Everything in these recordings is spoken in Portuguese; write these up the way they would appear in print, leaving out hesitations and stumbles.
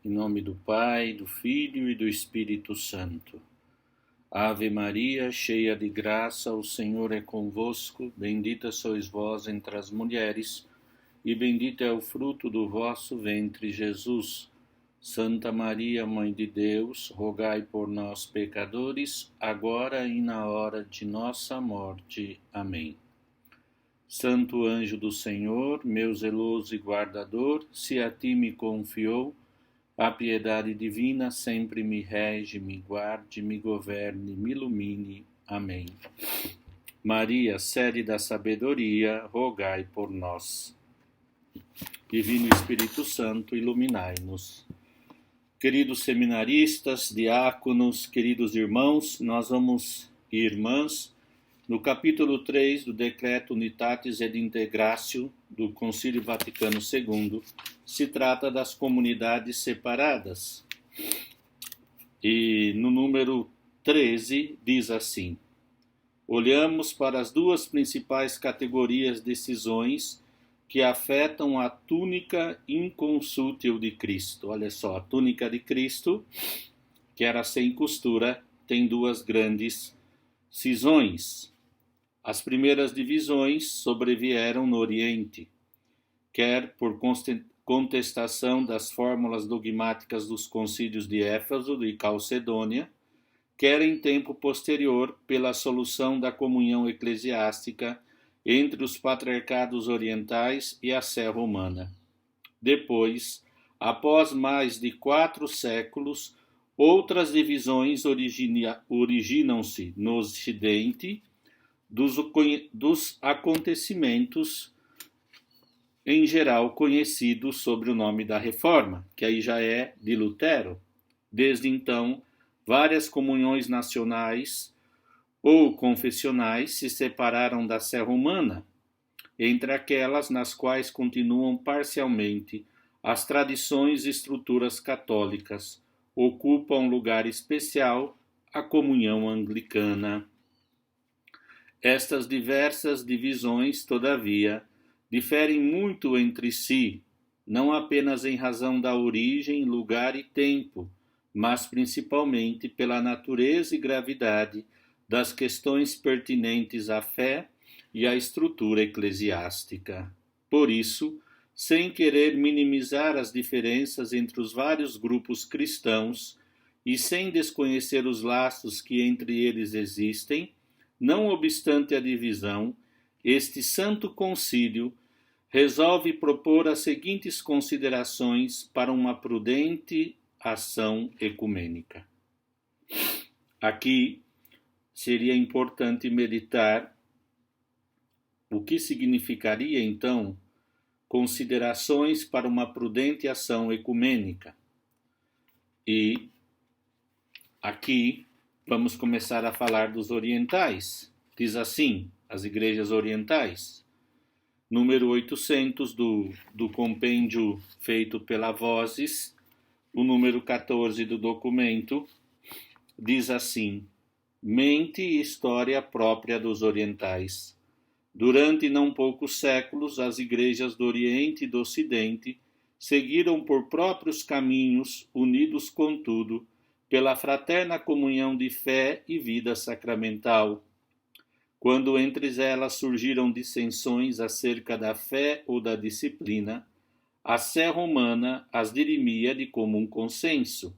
Em nome do Pai, do Filho e do Espírito Santo. Ave Maria, cheia de graça, o Senhor é convosco. Bendita sois vós entre as mulheres, e bendito é o fruto do vosso ventre, Jesus. Santa Maria, Mãe de Deus, rogai por nós, pecadores, agora e na hora de nossa morte. Amém. Santo anjo do Senhor, meu zeloso e guardador, se a ti me confiou, a piedade divina sempre me rege, me guarde, me governe, me ilumine. Amém. Maria, sede da sabedoria, rogai por nós. Divino Espírito Santo, iluminai-nos. Queridos seminaristas, diáconos, queridos irmãos, nós vamos, e irmãs, no capítulo 3 do Decreto Unitatis et Integratio do Concílio Vaticano II, se trata das comunidades separadas. E no número 13 diz assim: olhamos para as duas principais categorias de decisões que afetam a túnica inconsútil de Cristo. Olha só, a túnica de Cristo, que era sem costura, tem duas grandes cisões. As primeiras divisões sobrevieram no Oriente, quer por contestação das fórmulas dogmáticas dos concílios de Éfeso e Calcedônia, quer em tempo posterior pela solução da comunhão eclesiástica entre os patriarcados orientais e a Sé romana. Depois, após mais de 4 séculos, outras divisões originam-se no Ocidente dos acontecimentos em geral conhecidos sob o nome da Reforma, que aí já é de Lutero. Desde então, várias comunhões nacionais ou confessionais se separaram da Sé romana, entre aquelas nas quais continuam parcialmente as tradições e estruturas católicas, ocupa um lugar especial a comunhão anglicana. Estas diversas divisões, todavia, diferem muito entre si, não apenas em razão da origem, lugar e tempo, mas principalmente pela natureza e gravidade das questões pertinentes à fé e à estrutura eclesiástica. Por isso, sem querer minimizar as diferenças entre os vários grupos cristãos e sem desconhecer os laços que entre eles existem, não obstante a divisão, este Santo Concílio resolve propor as seguintes considerações para uma prudente ação ecumênica. Aqui seria importante meditar o que significaria, então, considerações para uma prudente ação ecumênica. E aqui vamos começar a falar dos orientais. Diz assim, as igrejas orientais. Número 800 do compêndio feito pela Vozes, o número 14 do documento, diz assim: mente e história própria dos orientais. Durante não poucos séculos, as igrejas do Oriente e do Ocidente seguiram por próprios caminhos, unidos, contudo, pela fraterna comunhão de fé e vida sacramental. Quando entre elas surgiram dissensões acerca da fé ou da disciplina, a Sé romana as dirimia de comum consenso.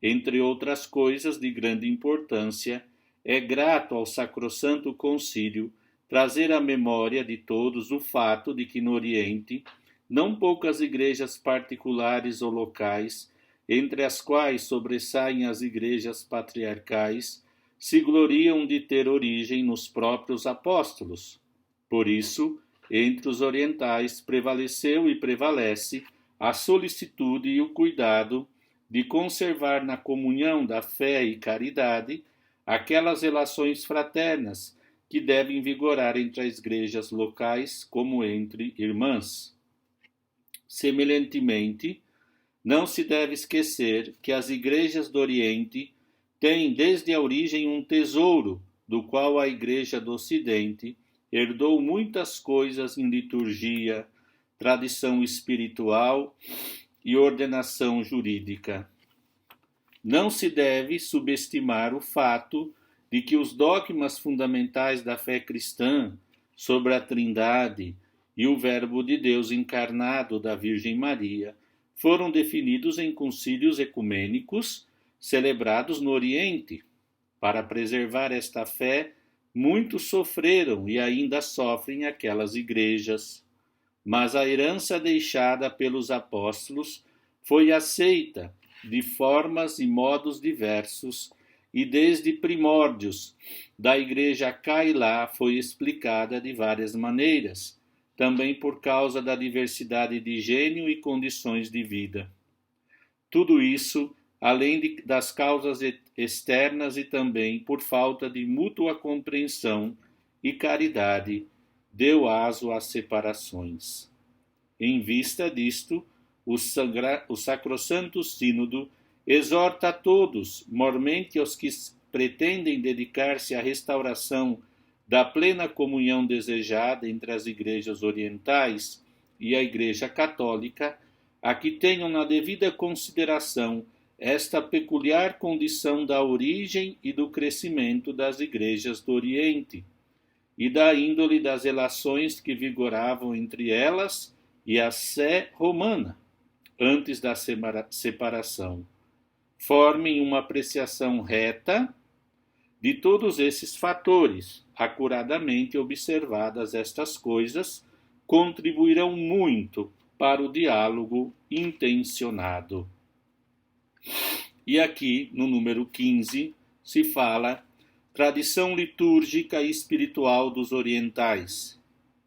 Entre outras coisas de grande importância, é grato ao Sacrosanto Concílio trazer à memória de todos o fato de que no Oriente, não poucas igrejas particulares ou locais, entre as quais sobressaem as igrejas patriarcais, se gloriam de ter origem nos próprios apóstolos. Por isso, entre os orientais prevaleceu e prevalece a solicitude e o cuidado de conservar na comunhão da fé e caridade aquelas relações fraternas que devem vigorar entre as igrejas locais como entre irmãs. Semelhantemente, não se deve esquecer que as igrejas do Oriente têm desde a origem um tesouro, do qual a Igreja do Ocidente herdou muitas coisas em liturgia, tradição espiritual e ordenação jurídica. Não se deve subestimar o fato de que os dogmas fundamentais da fé cristã sobre a Trindade e o Verbo de Deus encarnado da Virgem Maria foram definidos em concílios ecumênicos celebrados no Oriente. Para preservar esta fé, muitos sofreram e ainda sofrem aquelas igrejas. Mas a herança deixada pelos apóstolos foi aceita de formas e modos diversos, e desde primórdios da igreja cá e lá foi explicada de várias maneiras, também por causa da diversidade de gênio e condições de vida. Tudo isso, além das causas externas e também por falta de mútua compreensão e caridade, deu aso às separações. Em vista disto, o Sacrosanto Sínodo exorta a todos, mormente aos que pretendem dedicar-se à restauração da plena comunhão desejada entre as igrejas orientais e a Igreja Católica, a que tenham na devida consideração esta peculiar condição da origem e do crescimento das igrejas do Oriente e da índole das relações que vigoravam entre elas e a sé romana, antes da separação. Formem uma apreciação reta de todos esses fatores. Acuradamente observadas estas coisas, contribuirão muito para o diálogo intencionado. E aqui, no número 15, se fala tradição litúrgica e espiritual dos orientais.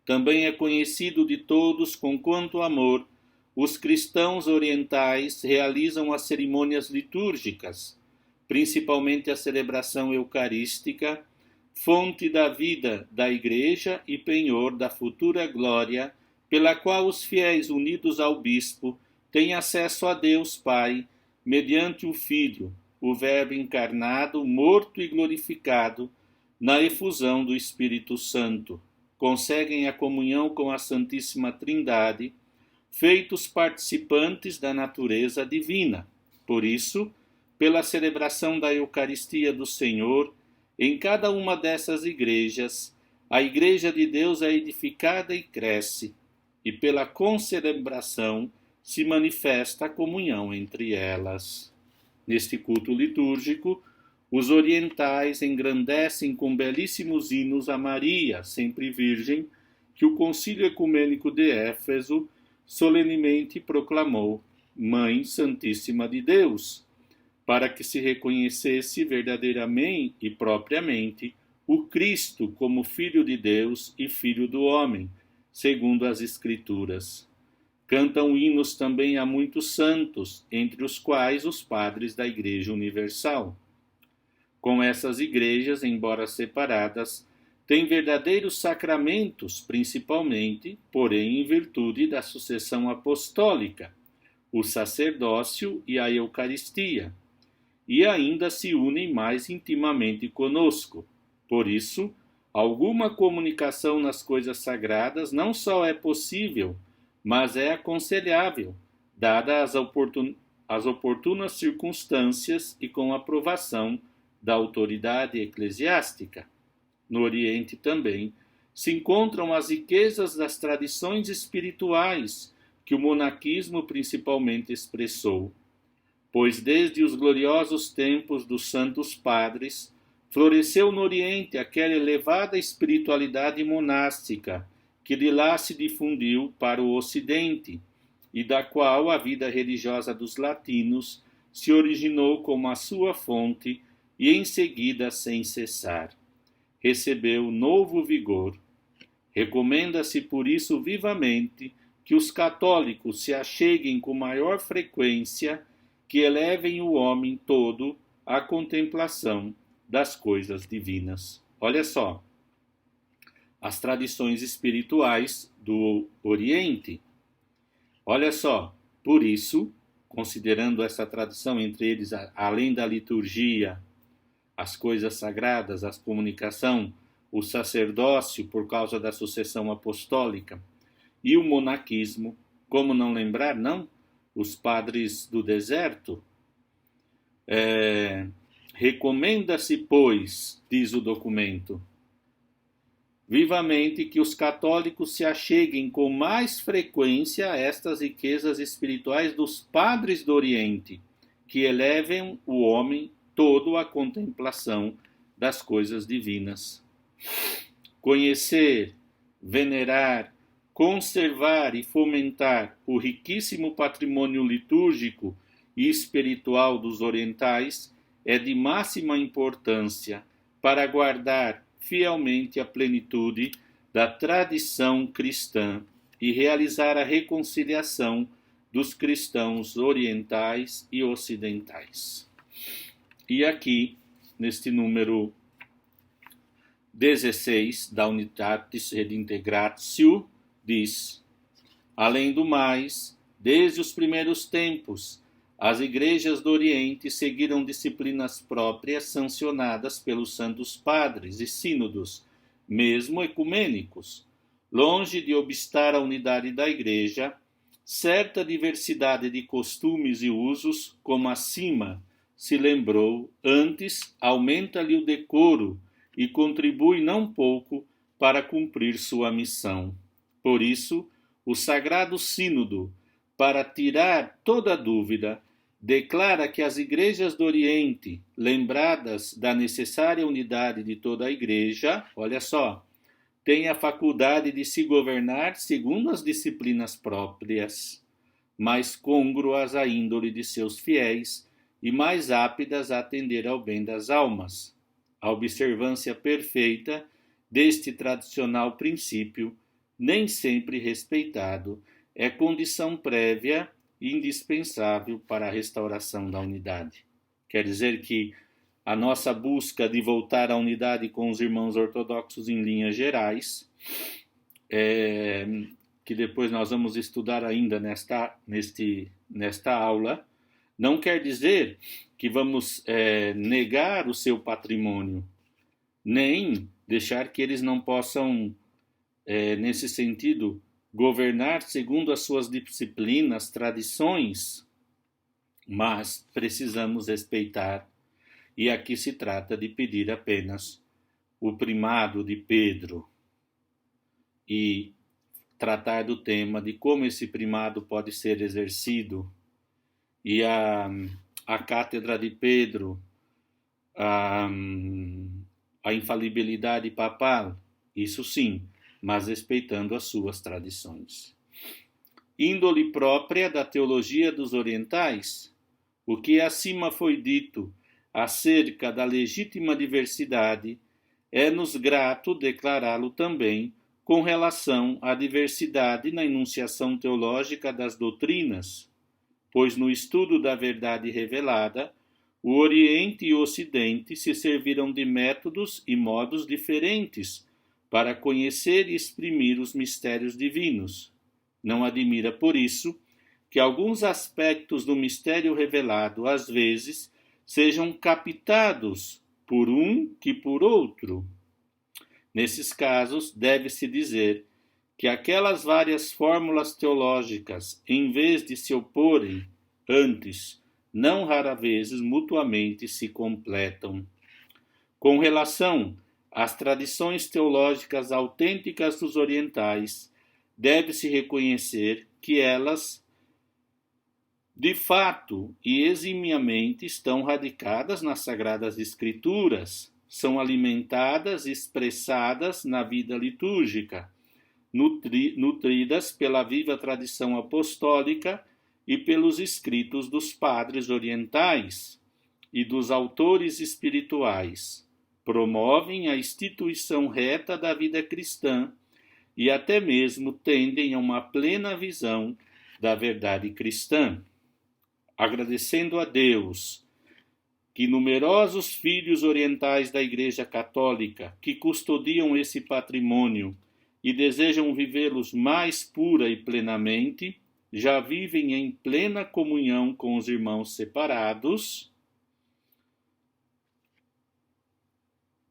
Também é conhecido de todos com quanto amor os cristãos orientais realizam as cerimônias litúrgicas, principalmente a celebração eucarística, fonte da vida da Igreja e penhor da futura glória, pela qual os fiéis unidos ao bispo têm acesso a Deus Pai, mediante o Filho, o Verbo encarnado, morto e glorificado, na efusão do Espírito Santo. Conseguem a comunhão com a Santíssima Trindade, feitos participantes da natureza divina. Por isso, pela celebração da Eucaristia do Senhor, em cada uma dessas igrejas, a Igreja de Deus é edificada e cresce, e pela concelebração se manifesta a comunhão entre elas. Neste culto litúrgico, os orientais engrandecem com belíssimos hinos a Maria, sempre Virgem, que o Concílio Ecumênico de Éfeso solenemente proclamou Mãe Santíssima de Deus, para que se reconhecesse verdadeiramente e propriamente o Cristo como Filho de Deus e Filho do homem, segundo as Escrituras. Cantam hinos também a muitos santos, entre os quais os padres da Igreja Universal. Com essas igrejas, embora separadas, têm verdadeiros sacramentos, principalmente, porém em virtude da sucessão apostólica, o sacerdócio e a Eucaristia, e ainda se unem mais intimamente conosco. Por isso, alguma comunicação nas coisas sagradas não só é possível, mas é aconselhável, dadas as oportunas circunstâncias e com aprovação da autoridade eclesiástica. No Oriente também se encontram as riquezas das tradições espirituais que o monaquismo principalmente expressou, pois desde os gloriosos tempos dos santos padres floresceu no Oriente aquela elevada espiritualidade monástica que de lá se difundiu para o Ocidente e da qual a vida religiosa dos latinos se originou como a sua fonte e em seguida sem cessar. Recebeu novo vigor. Recomenda-se por isso vivamente que os católicos se acheguem com maior frequência, que elevem o homem todo à contemplação das coisas divinas. Olha só, as tradições espirituais do Oriente. Olha só, por isso, considerando essa tradição entre eles, além da liturgia, as coisas sagradas, a comunicação, o sacerdócio por causa da sucessão apostólica e o monaquismo, como não lembrar, não? os padres do deserto. Recomenda-se, pois, diz o documento, vivamente que os católicos se acheguem com mais frequência a estas riquezas espirituais dos padres do Oriente, que elevem o homem todo à contemplação das coisas divinas. Conhecer, venerar, conservar e fomentar o riquíssimo patrimônio litúrgico e espiritual dos orientais é de máxima importância para guardar fielmente a plenitude da tradição cristã e realizar a reconciliação dos cristãos orientais e ocidentais. E aqui, neste número 16 da Unitatis Redintegratio, diz: além do mais, desde os primeiros tempos, as igrejas do Oriente seguiram disciplinas próprias sancionadas pelos santos padres e sínodos, mesmo ecumênicos. Longe de obstar a unidade da igreja, certa diversidade de costumes e usos, como acima se lembrou, antes aumenta-lhe o decoro e contribui não pouco para cumprir sua missão. Por isso, o Sagrado Sínodo, para tirar toda dúvida, declara que as igrejas do Oriente, lembradas da necessária unidade de toda a igreja, olha só, têm a faculdade de se governar segundo as disciplinas próprias, mais côngruas à índole de seus fiéis e mais aptas a atender ao bem das almas. A observância perfeita deste tradicional princípio, nem sempre respeitado, é condição prévia e indispensável para a restauração da unidade. Quer dizer que a nossa busca de voltar à unidade com os irmãos ortodoxos em linhas gerais, que depois nós vamos estudar ainda nesta aula, não quer dizer que vamos negar o seu patrimônio, nem deixar que eles não possam, nesse sentido, governar segundo as suas disciplinas, tradições, mas precisamos respeitar, e aqui se trata de pedir apenas o primado de Pedro e tratar do tema de como esse primado pode ser exercido. E a cátedra de Pedro, a infalibilidade papal, isso sim, mas respeitando as suas tradições. Índole própria da teologia dos orientais, o que acima foi dito acerca da legítima diversidade, é-nos grato declará-lo também com relação à diversidade na enunciação teológica das doutrinas, pois no estudo da verdade revelada, o Oriente e o Ocidente se serviram de métodos e modos diferentes para conhecer e exprimir os mistérios divinos. Não admira, por isso, que alguns aspectos do mistério revelado, às vezes, sejam captados por um que por outro. Nesses casos, deve-se dizer que aquelas várias fórmulas teológicas, em vez de se oporem, antes, não rara vezes, mutuamente se completam. Com relação às tradições teológicas autênticas dos orientais, deve-se reconhecer que elas, de fato e eximiamente, estão radicadas nas Sagradas Escrituras, são alimentadas e expressadas na vida litúrgica, nutridas pela viva tradição apostólica e pelos escritos dos padres orientais e dos autores espirituais, promovem a instituição reta da vida cristã e até mesmo tendem a uma plena visão da verdade cristã. Agradecendo a Deus que numerosos filhos orientais da Igreja Católica que custodiam esse patrimônio e desejam vivê-los mais pura e plenamente, já vivem em plena comunhão com os irmãos separados,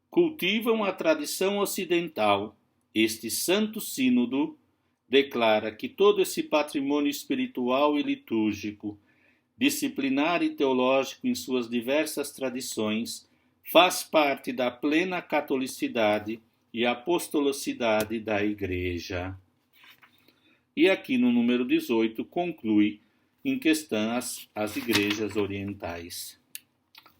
cultivam a tradição ocidental. Este Santo Sínodo declara que todo esse patrimônio espiritual e litúrgico, disciplinar e teológico em suas diversas tradições, faz parte da plena catolicidade e apostolicidade da Igreja. E aqui no número 18 conclui em questão as igrejas orientais.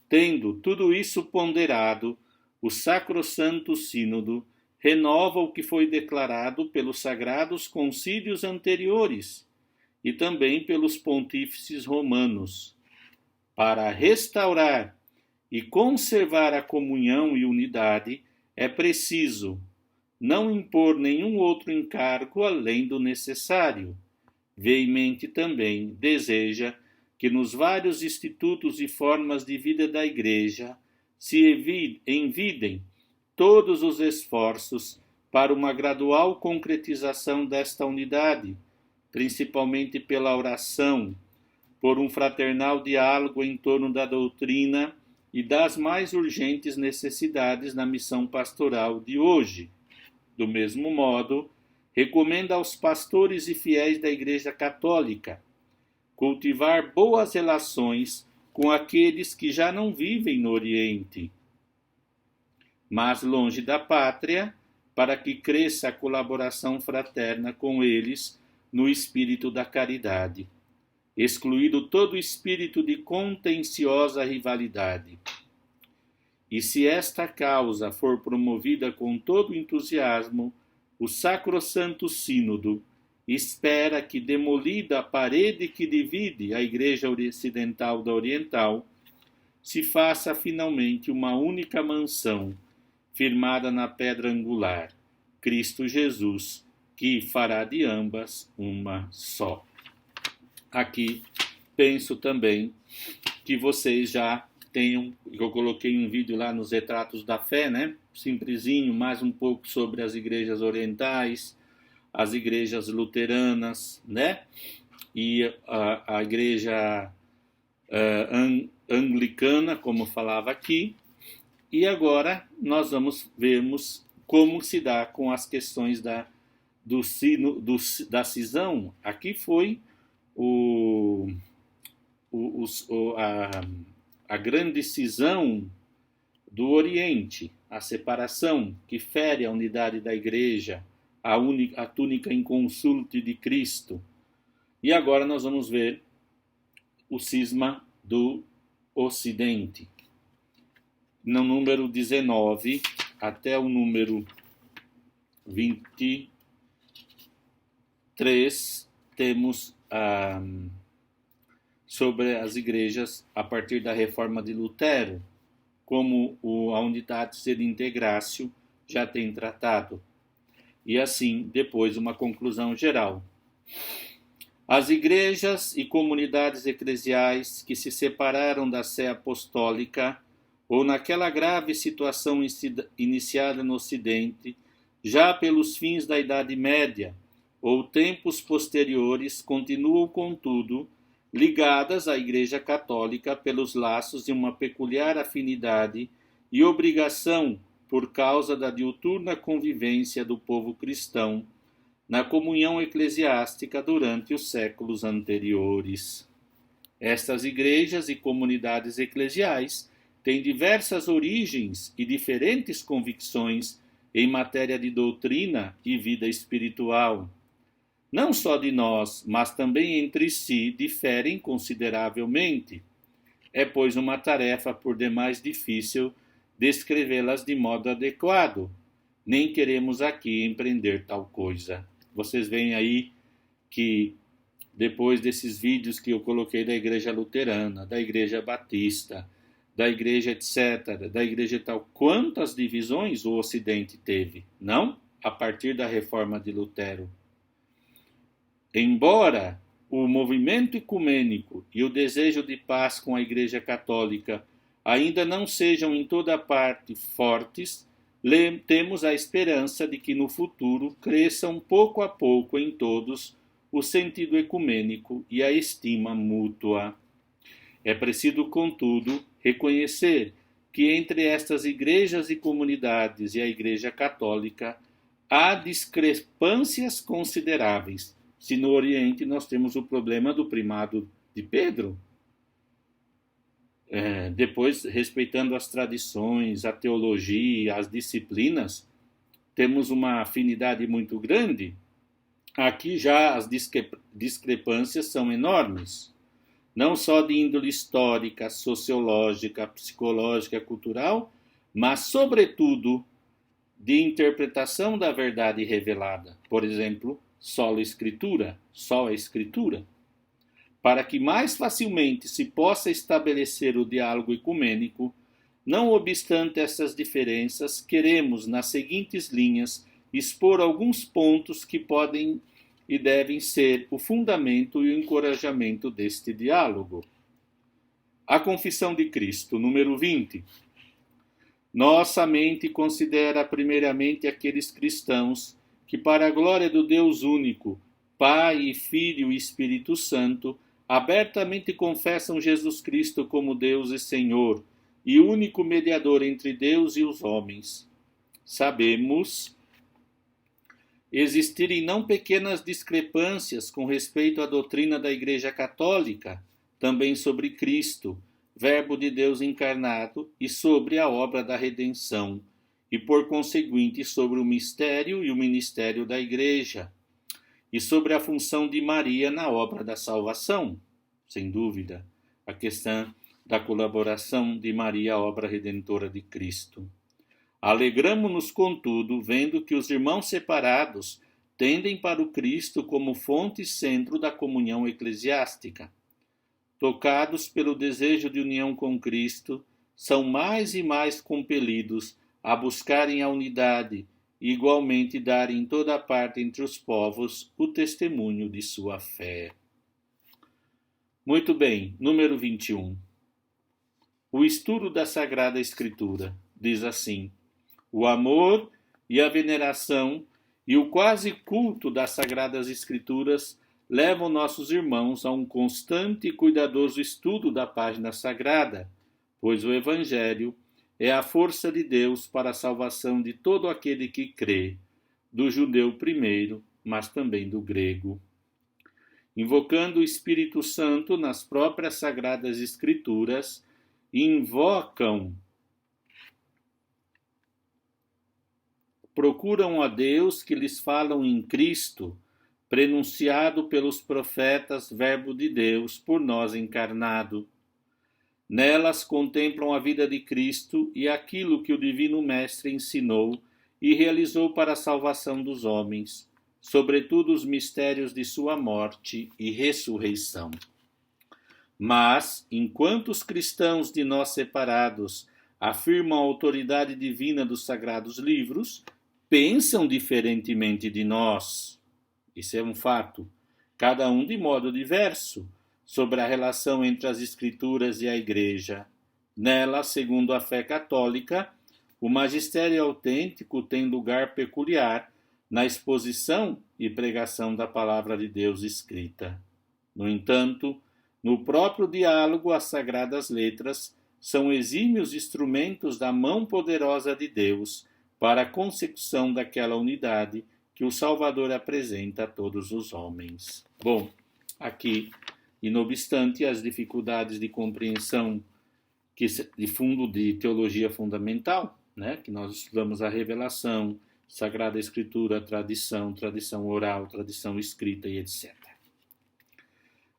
Tendo tudo isso ponderado, o Sacrosanto Sínodo renova o que foi declarado pelos sagrados concílios anteriores e também pelos pontífices romanos, para restaurar e conservar a comunhão e unidade, é preciso não impor nenhum outro encargo além do necessário. Veemente também deseja que nos vários institutos e formas de vida da Igreja se envidem todos os esforços para uma gradual concretização desta unidade, principalmente pela oração, por um fraternal diálogo em torno da doutrina e das mais urgentes necessidades na missão pastoral de hoje. Do mesmo modo, recomenda aos pastores e fiéis da Igreja Católica cultivar boas relações com aqueles que já não vivem no Oriente, mas longe da pátria, para que cresça a colaboração fraterna com eles no espírito da caridade, excluído todo espírito de contenciosa rivalidade. E se esta causa for promovida com todo entusiasmo, o Sacrosanto Sínodo espera que, demolida a parede que divide a Igreja Ocidental da Oriental, se faça finalmente uma única mansão, firmada na pedra angular, Cristo Jesus, que fará de ambas uma só. Aqui penso também que vocês já tenham, eu coloquei um vídeo lá nos Retratos da Fé, né? Simplesinho, mais um pouco sobre as igrejas orientais, as igrejas luteranas, né? E a igreja anglicana, como falava aqui. E agora nós vamos vermos como se dá com as questões da cisão. Aqui foi a grande cisão do Oriente, a separação que fere a unidade da Igreja, a túnica inconsulte de Cristo. E agora nós vamos ver o cisma do Ocidente. No número 19 até o número 23, temos sobre as igrejas a partir da reforma de Lutero, como a Unitatis et Integratio já tem tratado. E assim, depois, uma conclusão geral. As igrejas e comunidades eclesiais que se separaram da sé apostólica, ou naquela grave situação iniciada no Ocidente, já pelos fins da Idade Média, ou tempos posteriores, continuam, contudo, ligadas à Igreja Católica pelos laços de uma peculiar afinidade e obrigação por causa da diuturna convivência do povo cristão na comunhão eclesiástica durante os séculos anteriores. Estas igrejas e comunidades eclesiais têm diversas origens e diferentes convicções em matéria de doutrina e vida espiritual. Não só de nós, mas também entre si diferem consideravelmente. É, pois, uma tarefa por demais difícil descrevê-las de modo adequado. Nem queremos aqui empreender tal coisa. Vocês veem aí que, depois desses vídeos que eu coloquei da Igreja Luterana, da Igreja Batista, da Igreja etc., da Igreja tal, quantas divisões o Ocidente teve, não? A partir da reforma de Lutero. Embora o movimento ecumênico e o desejo de paz com a Igreja Católica ainda não sejam em toda parte fortes, temos a esperança de que no futuro cresçam pouco a pouco em todos o sentido ecumênico e a estima mútua. É preciso, contudo, reconhecer que entre estas igrejas e comunidades e a Igreja Católica há discrepâncias consideráveis. Se no Oriente nós temos o problema do primado de Pedro, depois, respeitando as tradições, a teologia, as disciplinas, temos uma afinidade muito grande. Aqui já as discrepâncias são enormes, não só de índole histórica, sociológica, psicológica, cultural, mas, sobretudo, de interpretação da verdade revelada. Por exemplo, só a Escritura. Para que mais facilmente se possa estabelecer o diálogo ecumênico, não obstante essas diferenças, queremos, nas seguintes linhas, expor alguns pontos que podem e devem ser o fundamento e o encorajamento deste diálogo. A Confissão de Cristo, número 20. Nossa mente considera primeiramente aqueles cristãos que, para a glória do Deus único, Pai, Filho e Espírito Santo, abertamente confessam Jesus Cristo como Deus e Senhor, e único mediador entre Deus e os homens. Sabemos existirem não pequenas discrepâncias com respeito à doutrina da Igreja Católica, também sobre Cristo, Verbo de Deus encarnado, e sobre a obra da redenção, e por conseguinte sobre o mistério e o ministério da Igreja, e sobre a função de Maria na obra da salvação, sem dúvida, a questão da colaboração de Maria à obra redentora de Cristo. Alegramo-nos, contudo, vendo que os irmãos separados tendem para o Cristo como fonte e centro da comunhão eclesiástica. Tocados pelo desejo de união com Cristo, são mais e mais compelidos a buscarem a unidade e igualmente darem em toda parte entre os povos o testemunho de sua fé. Muito bem, número 21. O estudo da Sagrada Escritura diz assim: o amor e a veneração e o quase culto das Sagradas Escrituras levam nossos irmãos a um constante e cuidadoso estudo da página sagrada, pois o Evangelho é a força de Deus para a salvação de todo aquele que crê, do judeu primeiro, mas também do grego. Invocando o Espírito Santo nas próprias Sagradas Escrituras, procuram a Deus que lhes falam em Cristo, prenunciado pelos profetas, Verbo de Deus, por nós encarnado. Nelas contemplam a vida de Cristo e aquilo que o Divino Mestre ensinou e realizou para a salvação dos homens, sobretudo os mistérios de sua morte e ressurreição. Mas, enquanto os cristãos de nós separados afirmam a autoridade divina dos sagrados livros, pensam diferentemente de nós. Isso é um fato, cada um de modo diverso, sobre a relação entre as Escrituras e a Igreja. Nela, segundo a fé católica, o magistério autêntico tem lugar peculiar na exposição e pregação da palavra de Deus escrita. No entanto, no próprio diálogo, as sagradas letras são exímios instrumentos da mão poderosa de Deus para a consecução daquela unidade que o Salvador apresenta a todos os homens. Bom, aqui, e não obstante as dificuldades de compreensão de fundo de teologia fundamental, que nós estudamos a revelação, Sagrada Escritura, tradição oral, tradição escrita e etc.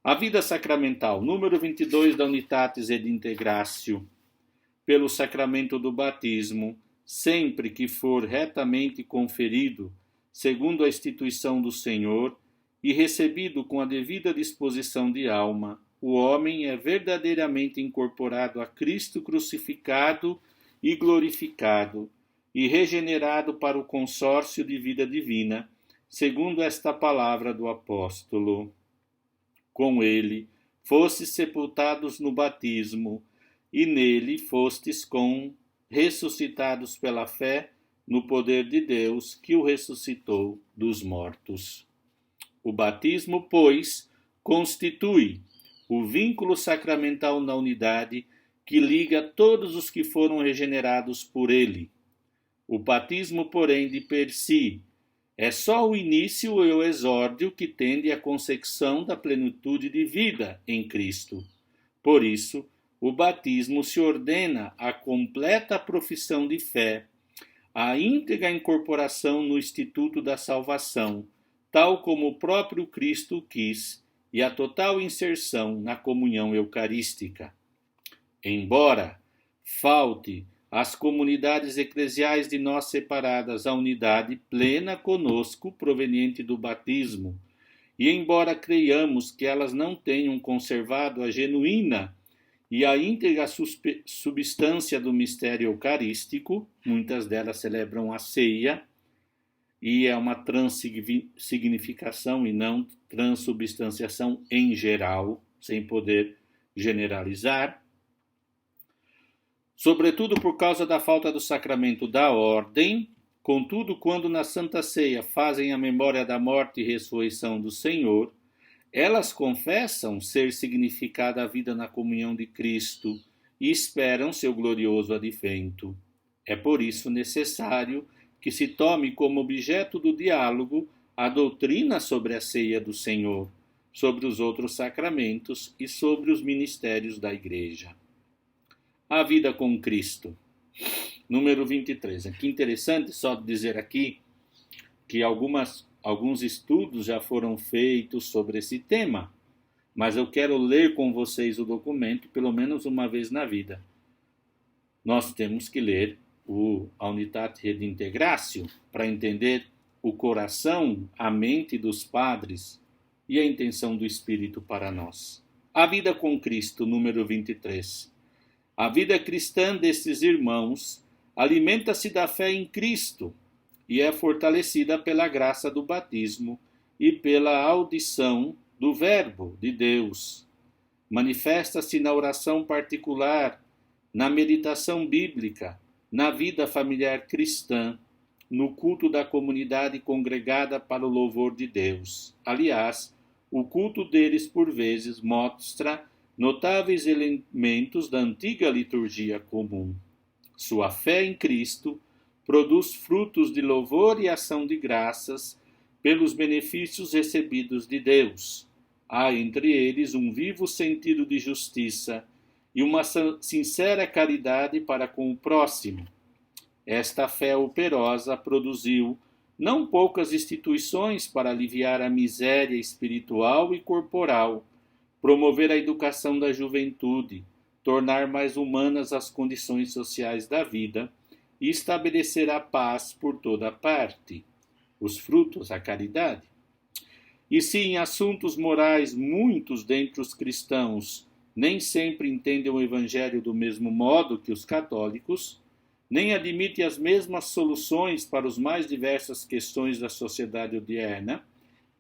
A vida sacramental, número 22 da Unitatis et Integratio, pelo sacramento do batismo, sempre que for retamente conferido, segundo a instituição do Senhor, e recebido com a devida disposição de alma, o homem é verdadeiramente incorporado a Cristo crucificado e glorificado, e regenerado para o consórcio de vida divina, segundo esta palavra do apóstolo. Com ele fostes sepultados no batismo, e nele fostes ressuscitados pela fé no poder de Deus que o ressuscitou dos mortos. O batismo, pois, constitui o vínculo sacramental na unidade que liga todos os que foram regenerados por ele. O batismo, porém, de per si, É só o início e o exórdio que tende à consecução da plenitude de vida em Cristo. Por isso, o batismo se ordena à completa profissão de fé, à íntegra incorporação no instituto da salvação, tal como o próprio Cristo quis, e a total inserção na comunhão eucarística. Embora falte às comunidades eclesiais de nós separadas a unidade plena conosco proveniente do batismo, e embora creiamos que elas não tenham conservado a genuína e a íntegra substância do mistério eucarístico, muitas delas celebram a ceia, e é uma transsignificação e não transubstanciação em geral, sem poder generalizar. Sobretudo por causa da falta do sacramento da ordem, contudo, quando na Santa Ceia fazem a memória da morte e ressurreição do Senhor, elas confessam ser significada a vida na comunhão de Cristo e esperam seu glorioso advento. É por isso necessário que se tome como objeto do diálogo a doutrina sobre a ceia do Senhor, sobre os outros sacramentos e sobre os ministérios da Igreja. A vida com Cristo. Número 23. Que interessante só dizer aqui que alguns estudos já foram feitos sobre esse tema, mas eu quero ler com vocês o documento pelo menos uma vez na vida. Nós temos que ler a Unitate Redintegratio para entender o coração, a mente dos padres e a intenção do Espírito para nós. A vida com Cristo, número 23. A vida cristã destes irmãos alimenta-se da fé em Cristo e é fortalecida pela graça do batismo e pela audição do Verbo de Deus. Manifesta-se na oração particular, na meditação bíblica, na vida familiar cristã, no culto da comunidade congregada para o louvor de Deus. Aliás, o culto deles, por vezes, mostra notáveis elementos da antiga liturgia comum. Sua fé em Cristo produz frutos de louvor e ação de graças pelos benefícios recebidos de Deus. Há entre eles um vivo sentido de justiça e uma sincera caridade para com o próximo. Esta fé operosa produziu não poucas instituições para aliviar a miséria espiritual e corporal, promover a educação da juventude, tornar mais humanas as condições sociais da vida e estabelecer a paz por toda parte. Os frutos, a caridade. E se em assuntos morais muitos dentre os cristãos nem sempre entendem o Evangelho do mesmo modo que os católicos, nem admitem as mesmas soluções para as mais diversas questões da sociedade odierna,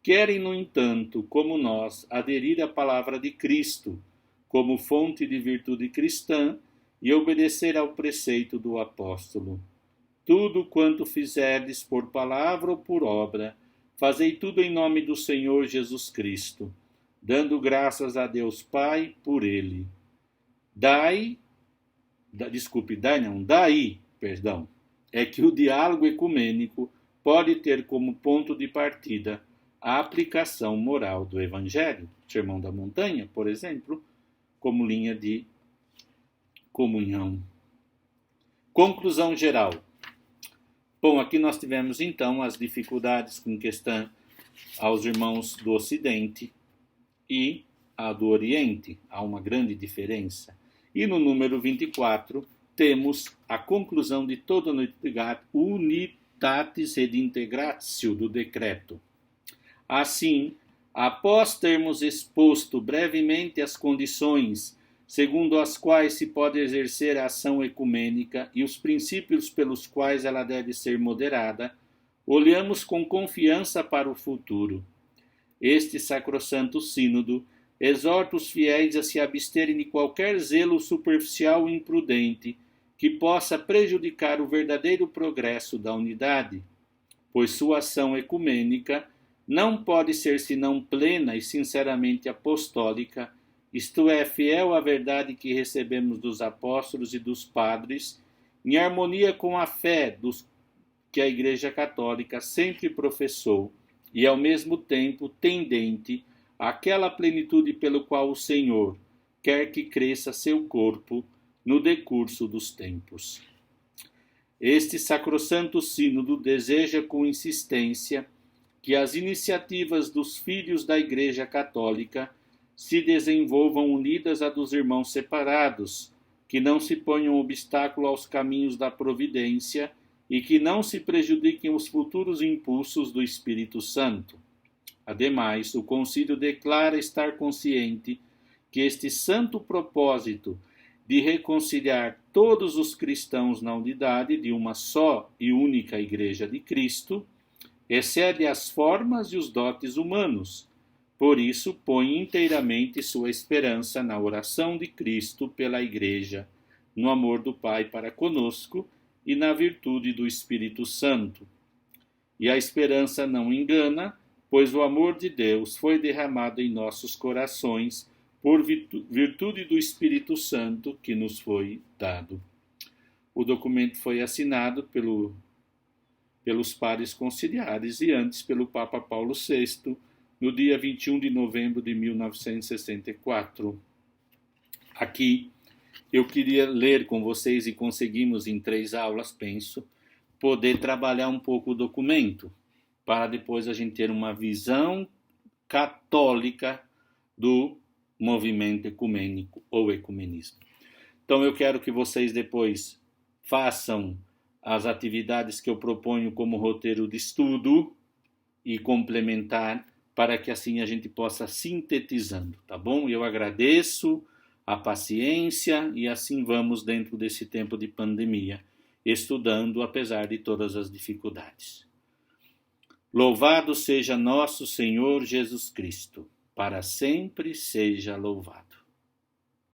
querem, no entanto, como nós, aderir à palavra de Cristo como fonte de virtude cristã e obedecer ao preceito do apóstolo. Tudo quanto fizerdes por palavra ou por obra, fazei tudo em nome do Senhor Jesus Cristo, dando graças a Deus Pai por ele. Daí é que o diálogo ecumênico pode ter como ponto de partida a aplicação moral do Evangelho. Sermão da Montanha, por exemplo, como linha de comunhão. Conclusão geral. Bom, aqui nós tivemos então as dificuldades com questão aos irmãos do Ocidente e a do Oriente. Há uma grande diferença. E no número 24 temos a conclusão de toda a Unitatis Redintegratio do decreto. Assim, após termos exposto brevemente as condições segundo as quais se pode exercer a ação ecumênica e os princípios pelos quais ela deve ser moderada, olhamos com confiança para o futuro. Este sacrossanto sínodo exorta os fiéis a se absterem de qualquer zelo superficial e imprudente que possa prejudicar o verdadeiro progresso da unidade, pois sua ação ecumênica não pode ser senão plena e sinceramente apostólica, isto é, fiel à verdade que recebemos dos apóstolos e dos padres, em harmonia com a fé que a Igreja Católica sempre professou e, ao mesmo tempo, tendente àquela plenitude pelo qual o Senhor quer que cresça seu corpo no decurso dos tempos. Este sacrossanto sínodo deseja com insistência que as iniciativas dos filhos da Igreja Católica se desenvolvam unidas à dos irmãos separados, que não se ponham obstáculo aos caminhos da providência e que não se prejudiquem os futuros impulsos do Espírito Santo. Ademais, o Concílio declara estar consciente que este santo propósito de reconciliar todos os cristãos na unidade de uma só e única Igreja de Cristo excede as formas e os dotes humanos. Por isso, põe inteiramente sua esperança na oração de Cristo pela Igreja, no amor do Pai para conosco e na virtude do Espírito Santo. E a esperança não engana, pois o amor de Deus foi derramado em nossos corações por virtude do Espírito Santo que nos foi dado. O documento foi assinado pelos pares conciliares e antes pelo Papa Paulo VI, no dia 21 de novembro de 1964. Aqui eu queria ler com vocês, e conseguimos em 3 aulas, penso, poder trabalhar um pouco o documento, para depois a gente ter uma visão católica do movimento ecumênico ou ecumenismo. Então eu quero que vocês depois façam as atividades que eu proponho como roteiro de estudo e complementar, para que assim a gente possa sintetizando, tá bom? Eu agradeço a paciência e assim vamos dentro desse tempo de pandemia, estudando apesar de todas as dificuldades. Louvado seja nosso Senhor Jesus Cristo, para sempre seja louvado.